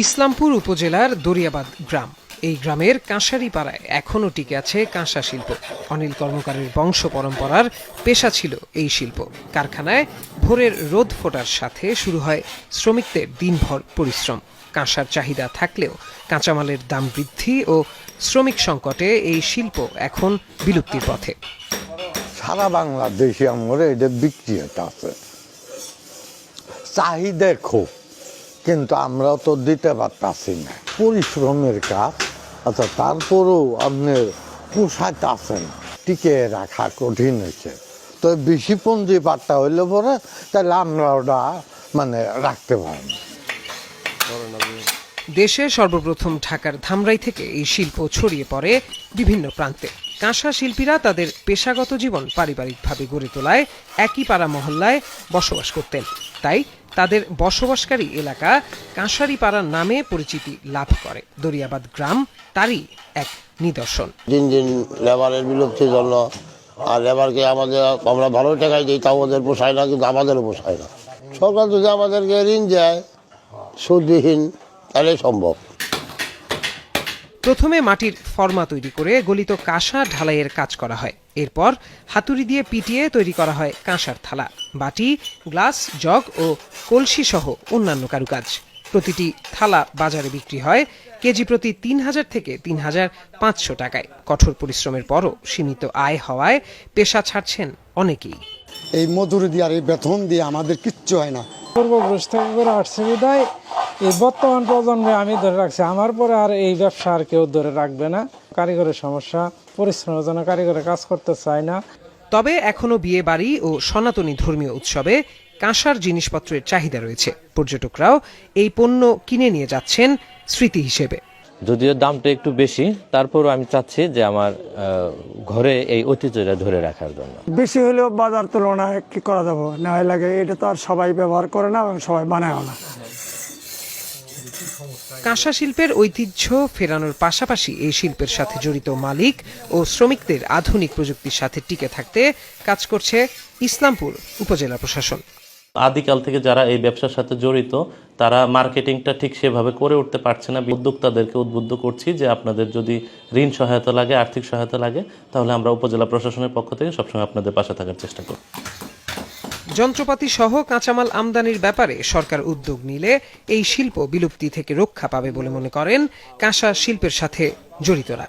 ইসলামপুর উপজেলার দরিয়াবাদ গ্রাম। এই গ্রামের কাঁসারি পাড়ায় এখনও টিকে আছে কাঁসা শিল্প। অনিল কর্মকারের বংশ পরম্পরার পেশা ছিল এই শিল্প। কারখানায় ভোরের রোদ ফোটার সাথে শুরু হয় শ্রমিকদের দিনভর পরিশ্রম। কাঁসার চাহিদা থাকলেও কাঁচামালের দাম বৃদ্ধি ও শ্রমিক সংকটে এই শিল্প এখন বিলুপ্তির পথে। সারা বাংলাদেশে আমরা এটা বিক্রি হতে আছে, চাহিদা খুব, কিন্তু আমরা তো দিতে পারতাছি না। পরিশ্রমের কাজ, আচ্ছা তারপরেও আপনি পোষাইতে আছেন, টিকে রাখা কঠিন হয়েছে। তো বেশি পুঁজি পাট্টা হইলে পরে তাহলে আমরা ওটা রাখতে পারি। দেশে সর্বপ্রথম ঢাকার ধামরাই থেকে এই শিল্প ছড়িয়ে পড়ে বিভিন্ন প্রান্তে। কাঁসা শিল্পীরা তাদের পেশাগত জীবন পারিবারিকভাবে গড়ে তোলায় একই পাড়া মহল্লায় বসবাস করতেন। তাই তাদের বসবাসকারী এলাকা কাঁসারি পাড়া নামে পরিচিতি লাভ করে। দরিয়াবাদ গ্রাম তারই এক নিদর্শন। দিন দিন লেবারের বিলুপ্তির জন্য, আর লেবারকে আমরা ভালো টাকায় দিই, তাও ওদের পোষায় না, কিন্তু আমাদেরও পোষায় না। সরকার যদি আমাদেরকে ঋণ দেয় সুদবিহীন, তাহলে সম্ভব। প্রথমে মাটির ফর্মা তৈরি করে গলিত কাঁসা ঢালাইয়ের কাজ করা হয়। এরপর হাতুড়ি দিয়ে পিটিয়ে তৈরি করা হয় কাঁসার থালা, বাটি, গ্লাস, জগ ও কলসি সহ অন্যান্য কারুকাজ। প্রতিটি থালা বাজারে বিক্রি হয় কেজি প্রতি ৩,০০০ থেকে ৩,৫০০ টাকায়। কঠোর পরিশ্রমের পরও সীমিত আয় হওয়ায় পেশা ছাড়ছেন অনেকেই। এই মজুরি দিয়ে আর এই বেতন দিয়ে আমাদের কিচ্ছু হয় না। পূর্বপুরুষ থেকে করে আসছে বিদায় এই বর্তমান প্রজন্মে আমি ধরে রাখছি, আমার পরে আর এই ব্যবসা আর কেউ ধরে রাখবে না। কারিগরের সমস্যা, পরিশ্রমের জন্য কারিগরে কাজ করতে চায় না। তবে এখনো বিয়ে বাড়ি ও সনাতনী ধর্মীয় উৎসবে কাঁসার জিনিসপত্রের চাহিদা রয়েছে। পর্যটকরাও এই পণ্য কিনে নিয়ে যাচ্ছেন স্মৃতি হিসেবে। যদিও দামটা একটু বেশি, তারপরও আমি চাচ্ছি যে আমার ঘরে এই ঐতিহ্যটা ধরে রাখার জন্য। বেশি হলেও বাজার তুলনায় কি করা যাবে, না লাগে এটা তো আর সবাই ব্যবহার করে না এবং সবাই বানায়ও না। কাঁসা শিল্পের ঐতিহ্য ফেরানোর পাশাপাশি এই শিল্পের সাথে জড়িত মালিক ও শ্রমিকদের আধুনিক প্রযুক্তির সাথে টিকে থাকতে কাজ করছে ইসলামপুর উপজেলা প্রশাসন। আদিকাল থেকে যারা এই ব্যবসার সাথে জড়িত, তারা মার্কেটিংটা ঠিক সেভাবে করে উঠতে পারছে না। উদ্যোক্তাদেরকে উদ্বুদ্ধ করছি যে আপনাদের যদি ঋণ সহায়তা লাগে, আর্থিক সহায়তা লাগে, তাহলে আমরা উপজেলা প্রশাসনের পক্ষ থেকে সবসময় আপনাদের পাশে থাকার চেষ্টা করব। যন্ত্রপাতি সহ কাঁচামাল আমদানির ব্যাপারে সরকার উদ্যোগ নিলে এই শিল্প বিলুপ্তি থেকে রক্ষা পাবে বলে মনে করেন কাঁসা শিল্পের সাথে জড়িতরা।